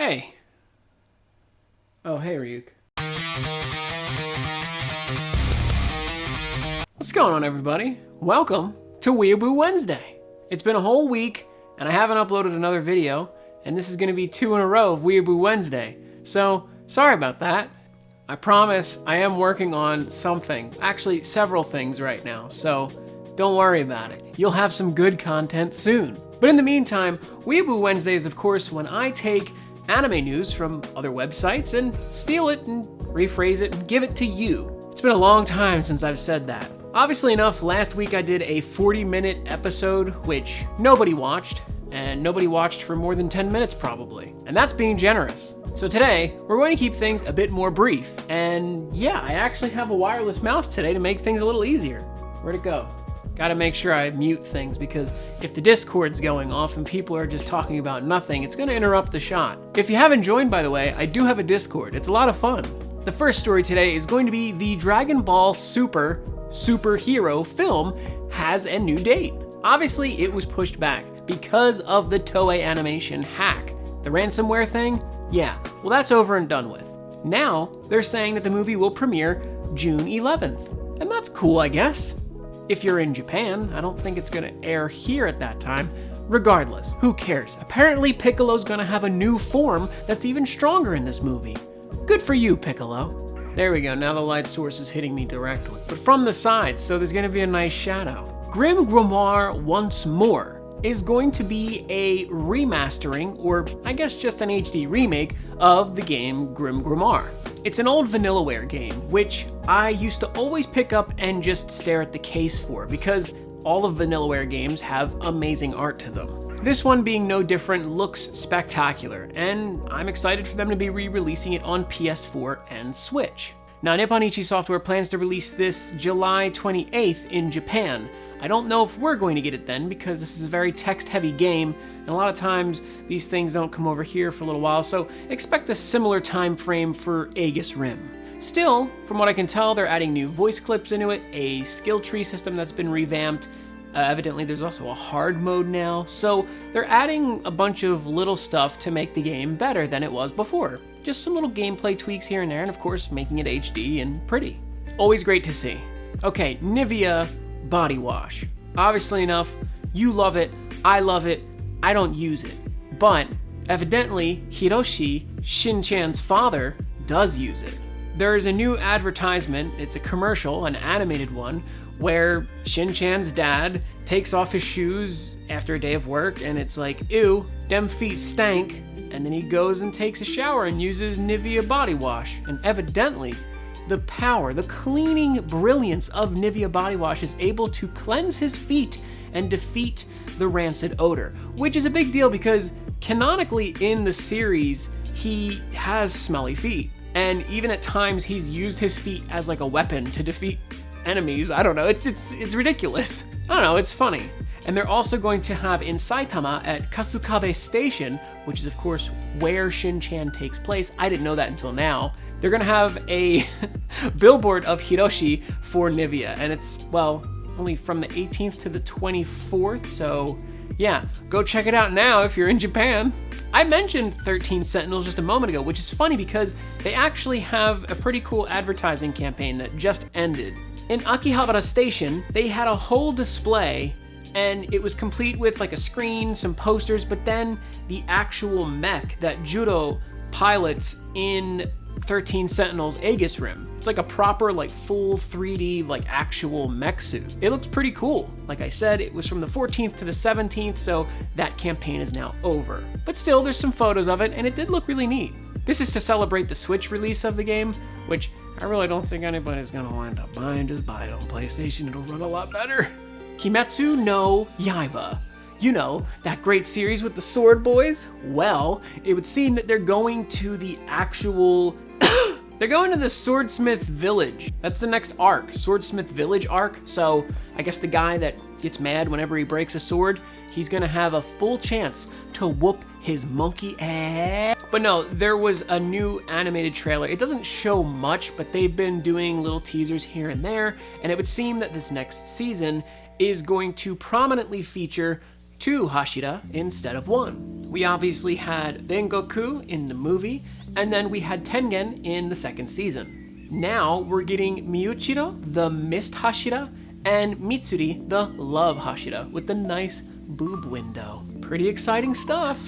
Hey. Oh, hey, Ryuk. What's going on, everybody? Welcome to Weeaboo Wednesday. It's been a whole week, and I haven't uploaded another video, and this is going to be 2 in a row of Weeaboo Wednesday. So, sorry about that. I promise I am working on something, actually several things right now, so don't worry about it. You'll have some good content soon. But in the meantime, Weeaboo Wednesday is, of course, when I take anime news from other websites and steal it and rephrase it and give it to you. It's been a long time since I've said that. Obviously enough, last week I did a 40-minute episode, which nobody watched, and nobody watched for more than 10 minutes probably. And that's being generous. So today, we're going to keep things a bit more brief. And yeah, I actually have a wireless mouse today to make things a little easier. Where'd it go? Gotta make sure I mute things, because if the Discord's going off and people are just talking about nothing, it's gonna interrupt the shot. If you haven't joined, by the way, I do have a Discord. It's a lot of fun. The first story today is going to be the Dragon Ball Super superhero film has a new date. Obviously, it was pushed back because of the Toei Animation hack. The ransomware thing? Yeah, well, that's over and done with. Now, they're saying that the movie will premiere June 11th. And that's cool, I guess. If you're in Japan, I don't think it's gonna air here at that time. Regardless, who cares? Apparently Piccolo's gonna have a new form that's even stronger in this movie. Good for you, Piccolo. There we go, now the light source is hitting me directly. But from the side, so there's gonna be a nice shadow. Grim Grimoire Once More is going to be a remastering, or I guess just an HD remake, of the game Grim Grimoire. It's an old Vanillaware game, which I used to always pick up and just stare at the case for, because all of Vanillaware games have amazing art to them. This one, being no different, looks spectacular, and I'm excited for them to be re-releasing it on PS4 and Switch. Now, Nippon Ichi Software plans to release this July 28th in Japan. I don't know if we're going to get it then, because this is a very text-heavy game, and a lot of times these things don't come over here for a little while, so expect a similar time frame for Aegis Rim. Still, from what I can tell, they're adding new voice clips into it, a skill tree system that's been revamped. Evidently, there's also a hard mode now, so they're adding a bunch of little stuff to make the game better than it was before. Just some little gameplay tweaks here and there, and of course, making it HD and pretty. Always great to see. Okay, Nivea body wash. Obviously enough, you love it, I don't use it. But evidently, Hiroshi, Shin-chan's father, does use it. There is a new advertisement, it's a commercial, an animated one, where Shin-chan's dad takes off his shoes after a day of work, and it's like, ew, dem feet stank, and then he goes and takes a shower and uses Nivea body wash, and evidently, the power, the cleaning brilliance of Nivea body wash is able to cleanse his feet and defeat the rancid odor, which is a big deal because canonically in the series, he has smelly feet. And even at times he's used his feet as like a weapon to defeat enemies. I don't know, it's ridiculous. I don't know, it's funny. And they're also going to have in Saitama at Kasukabe Station, which is of course where Shin-chan takes place. I didn't know that until now. They're gonna have a billboard of Hiroshi for Nivea, and it's, well, only from the 18th to the 24th, so yeah, go check it out now if you're in Japan. I mentioned 13 Sentinels just a moment ago, which is funny because they actually have a pretty cool advertising campaign that just ended. In Akihabara Station, they had a whole display, and it was complete with like a screen, some posters, but then the actual mech that Judo pilots in 13 Sentinels Aegis Rim. It's like a proper, like full 3D, like actual mech suit. It looks pretty cool. Like I said, it was from the 14th to the 17th, so that campaign is now over. But still, there's some photos of it, and it did look really neat. This is to celebrate the Switch release of the game, which I really don't think anybody's gonna wind up buying. Just buy it on PlayStation, it'll run a lot better. Kimetsu no Yaiba. You know, that great series with the sword boys? Well, it would seem that they're going to the actual... They're going to the Swordsmith Village. That's the next arc, Swordsmith Village arc. So I guess the guy that gets mad whenever he breaks a sword, he's gonna have a full chance to whoop his monkey ass. But no, there was a new animated trailer. It doesn't show much, but they've been doing little teasers here and there, and it would seem that this next season is going to prominently feature 2 Hashira instead of 1. We obviously had Rengoku in the movie, and then we had Tengen in the second season. Now we're getting Miyuichiro, the Mist Hashira, and Mitsuri, the Love Hashira, with the nice boob window. Pretty exciting stuff.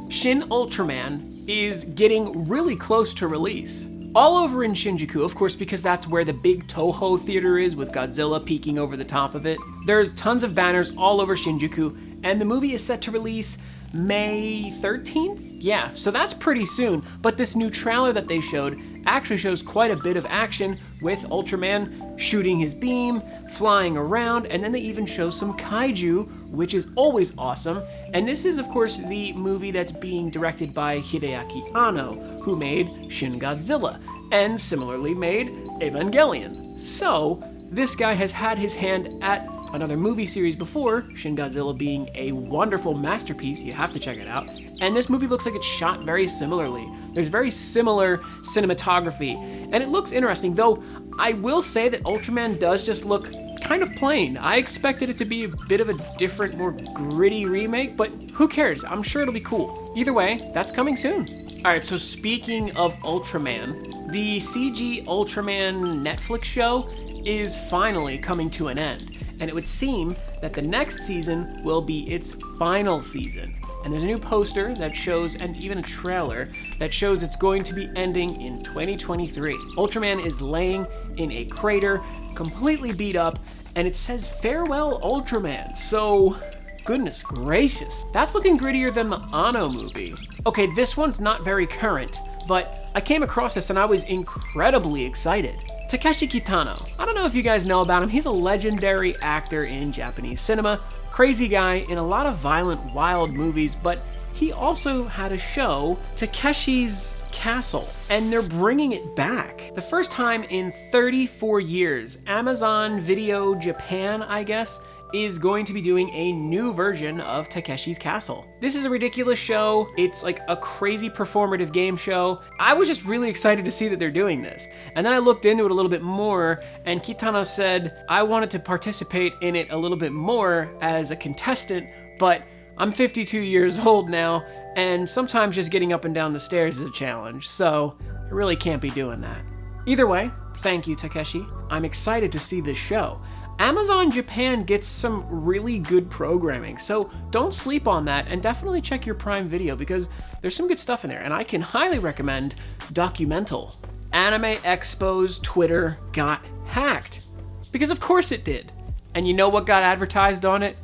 Shin Ultraman is getting really close to release. All over in Shinjuku, of course, because that's where the big Toho theater is with Godzilla peeking over the top of it. There's tons of banners all over Shinjuku, and the movie is set to release May 13th? Yeah, so that's pretty soon, but this new trailer that they showed actually shows quite a bit of action with Ultraman shooting his beam, flying around, and then they even show some kaiju, which is always awesome. And this is, of course, the movie that's being directed by Hideaki Anno, who made Shin Godzilla, and similarly made Evangelion. So, this guy has had his hand at another movie series before, Shin Godzilla being a wonderful masterpiece. You have to check it out. And this movie looks like it's shot very similarly. There's very similar cinematography, and it looks interesting, though I will say that Ultraman does just look kind of plain. I expected it to be a bit of a different, more gritty remake, but who cares? I'm sure it'll be cool. Either way, that's coming soon. All right, so speaking of Ultraman, the CG Ultraman Netflix show is finally coming to an end. And it would seem that the next season will be its final season. And there's a new poster that shows, and even a trailer, that shows it's going to be ending in 2023. Ultraman is laying in a crater, completely beat up, and it says, "Farewell, Ultraman." So, goodness gracious. That's looking grittier than the Anno movie. Okay, this one's not very current, but I came across this and I was incredibly excited. Takeshi Kitano. I don't know if you guys know about him. He's a legendary actor in Japanese cinema. Crazy guy in a lot of violent, wild movies, but he also had a show, Takeshi's Castle, and they're bringing it back. The first time in 34 years, Amazon Video Japan, I guess, is going to be doing a new version of Takeshi's Castle. This is a ridiculous show. It's like a crazy performative game show. I was just really excited to see that they're doing this. And then I looked into it a little bit more, and Kitano said, I wanted to participate in it a little bit more as a contestant, but I'm 52 years old now, and sometimes just getting up and down the stairs is a challenge, so I really can't be doing that. Either way, thank you, Takeshi. I'm excited to see this show. Amazon Japan gets some really good programming, so don't sleep on that, and definitely check your Prime Video because there's some good stuff in there, and I can highly recommend Documental. Anime Expo's Twitter got hacked, because of course it did. And you know what got advertised on it?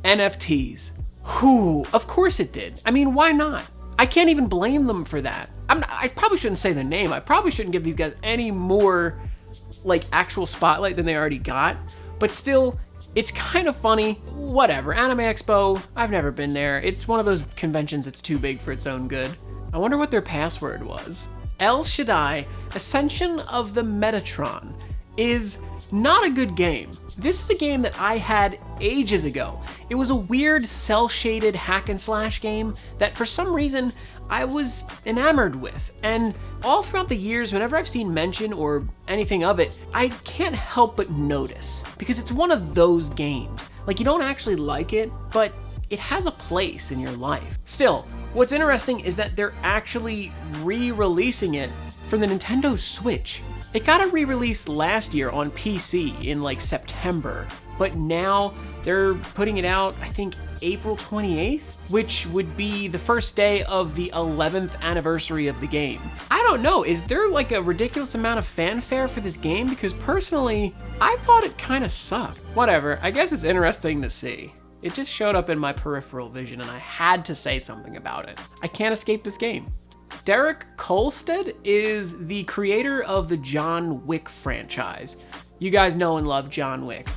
NFTs. Whew, of course it did. I mean, why not? I can't even blame them for that. I probably shouldn't say their name. I probably shouldn't give these guys any more like actual spotlight than they already got. But still, it's kind of funny. Whatever, Anime Expo, I've never been there. It's one of those conventions that's too big for its own good. I wonder what their password was. El Shaddai, Ascension of the Metatron, is not a good game. This is a game that I had ages ago. It was a weird cel-shaded hack and slash game that for some reason I was enamored with. And all throughout the years, whenever I've seen mention or anything of it, I can't help but notice, because it's one of those games. Like, you don't actually like it, but it has a place in your life. Still, what's interesting is that they're actually re-releasing it for the Nintendo Switch. It got a re-release last year on PC in like September, but now they're putting it out, I think, April 28th, which would be the first day of the 11th anniversary of the game. I don't know, is there like a ridiculous amount of fanfare for this game? Because personally, I thought it kind of sucked. Whatever, I guess it's interesting to see. It just showed up in my peripheral vision and I had to say something about it. I can't escape this game. Derek Kolstad is the creator of the John Wick franchise. You guys know and love John Wick.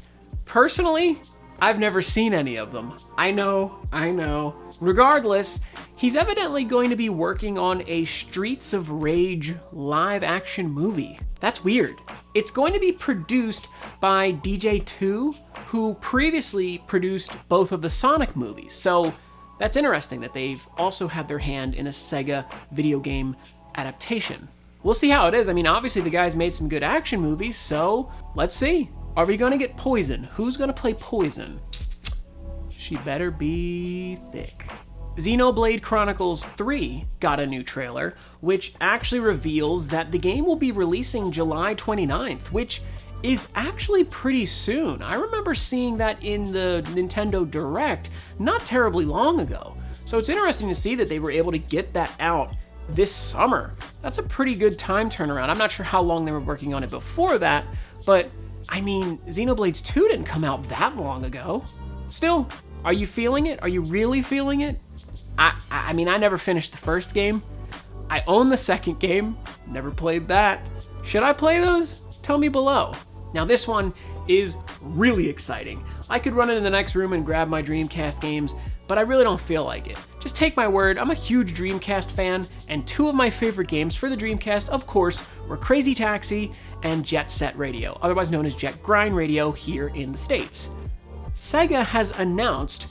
Personally, I've never seen any of them. I know. Regardless, he's evidently going to be working on a Streets of Rage live action movie. That's weird. It's going to be produced by DJ2, who previously produced both of the Sonic movies. So that's interesting that they've also had their hand in a Sega video game adaptation. We'll see how it is. I mean, obviously the guy's made some good action movies, so let's see. Are we gonna get Poison? Who's gonna play Poison? she better be thick. Xenoblade Chronicles 3 got a new trailer, which actually reveals that the game will be releasing July 29th, which is actually pretty soon. I remember seeing that in the Nintendo Direct not terribly long ago. So it's interesting to see that they were able to get that out this summer. That's a pretty good time turnaround. I'm not sure how long they were working on it before that, but I mean, Xenoblade 2 didn't come out that long ago. Still, are you feeling it? Are you really feeling it? I mean, I never finished the first game. I own the second game, never played that. Should I play those? Tell me below. Now this one is really exciting. I could run it in the next room and grab my Dreamcast games, but I really don't feel like it. Just take my word, I'm a huge Dreamcast fan, and two of my favorite games for the Dreamcast, of course, were Crazy Taxi and Jet Set Radio, otherwise known as Jet Grind Radio here in the States. Sega has announced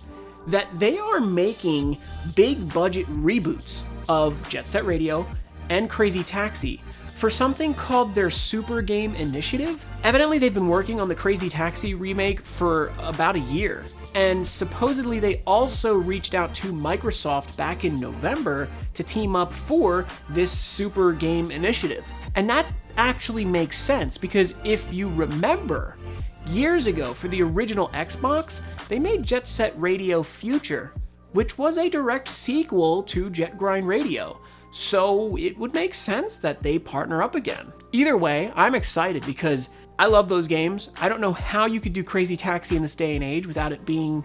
that they are making big budget reboots of Jet Set Radio and Crazy Taxi for something called their Super Game Initiative. Evidently, they've been working on the Crazy Taxi remake for about a year, and supposedly they also reached out to Microsoft back in November to team up for this Super Game Initiative. And that actually makes sense because if you remember, years ago for the original Xbox, they made Jet Set Radio Future, which was a direct sequel to Jet Grind Radio. So it would make sense that they partner up again. Either way, I'm excited because I love those games. I don't know how you could do Crazy Taxi in this day and age without it being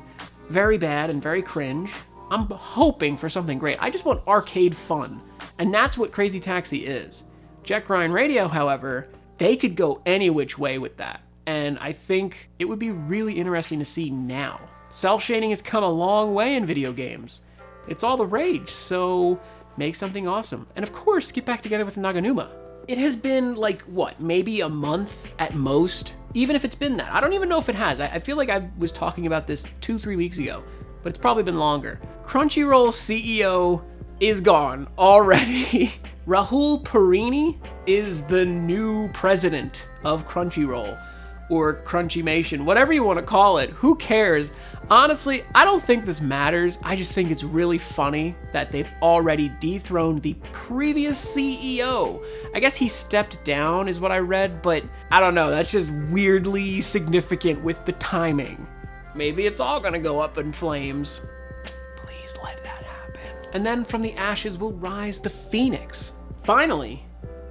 very bad and very cringe. I'm hoping for something great. I just want arcade fun, and that's what Crazy Taxi is. Jet Grind Radio, however, they could go any which way with that, and I think it would be really interesting to see now. Cell shading has come a long way in video games. It's all the rage, so make something awesome. And of course, get back together with Naganuma. It has been like, what, maybe a month at most? Even if it's been that. I don't even know if it has. I feel like I was talking about this 2-3 weeks ago, but it's probably been longer. Crunchyroll CEO is gone already. Rahul Parini is the new president of Crunchyroll, or Crunchymation, whatever you want to call it. Who cares? Honestly, I don't think this matters. I just think it's really funny that they've already dethroned the previous CEO. I guess he stepped down is what I read, but I don't know. That's just weirdly significant with the timing. Maybe it's all gonna go up in flames. Please let that happen. And then from the ashes will rise the phoenix. Finally,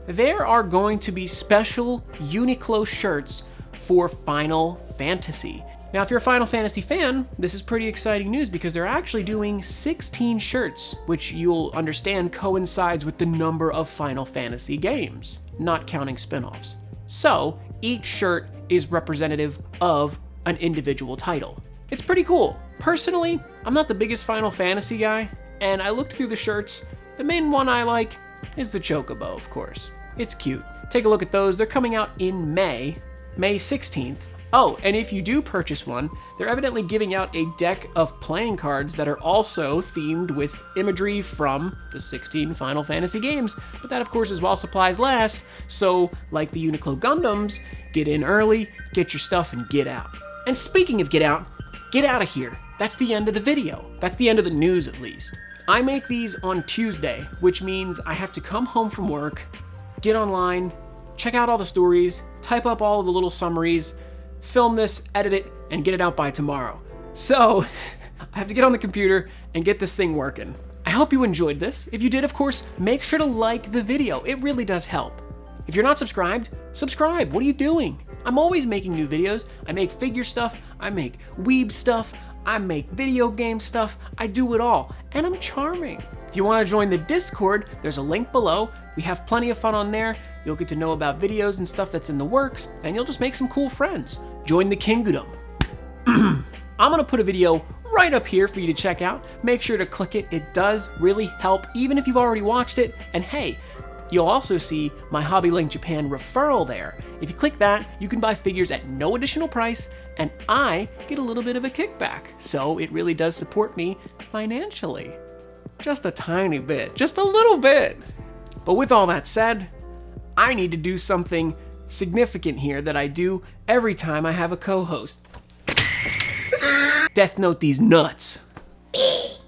there are going to be special Uniqlo shirts for Final Fantasy. Now, if you're a Final Fantasy fan, this is pretty exciting news because they're actually doing 16 shirts, which you'll understand coincides with the number of Final Fantasy games, not counting spin-offs. So, each shirt is representative of an individual title. It's pretty cool. Personally, I'm not the biggest Final Fantasy guy, and I looked through the shirts. The main one I like is the Chocobo, of course. It's cute. Take a look at those. They're coming out in May 16th. Oh, and if you do purchase one, they're evidently giving out a deck of playing cards that are also themed with imagery from the 16 Final Fantasy games, but that of course is while supplies last, so like the Uniqlo Gundams, get in early, get your stuff, and get out. And speaking of get out of here. That's the end of the video. That's the end of the news, at least. I make these on Tuesday, which means I have to come home from work, get online, check out all the stories, type up all of the little summaries, film this, edit it, and get it out by tomorrow. So, I have to get on the computer and get this thing working. I hope you enjoyed this. If you did, of course, make sure to like the video. It really does help. If you're not subscribed, subscribe. What are you doing? I'm always making new videos. I make figure stuff, I make weeb stuff, I make video game stuff, I do it all, and I'm charming. If you want to join the Discord, there's a link below. We have plenty of fun on there. You'll get to know about videos and stuff that's in the works, and you'll just make some cool friends. Join the Kingdom. I'm gonna put a video right up here for you to check out. Make sure to click it. It does really help, even if you've already watched it. And hey, you'll also see my Hobby Link Japan referral there. If you click that, you can buy figures at no additional price, and I get a little bit of a kickback. So it really does support me financially. Just a tiny bit, just a little bit. But with all that said, I need to do something significant here that I do every time I have a co-host. Death Note these nuts.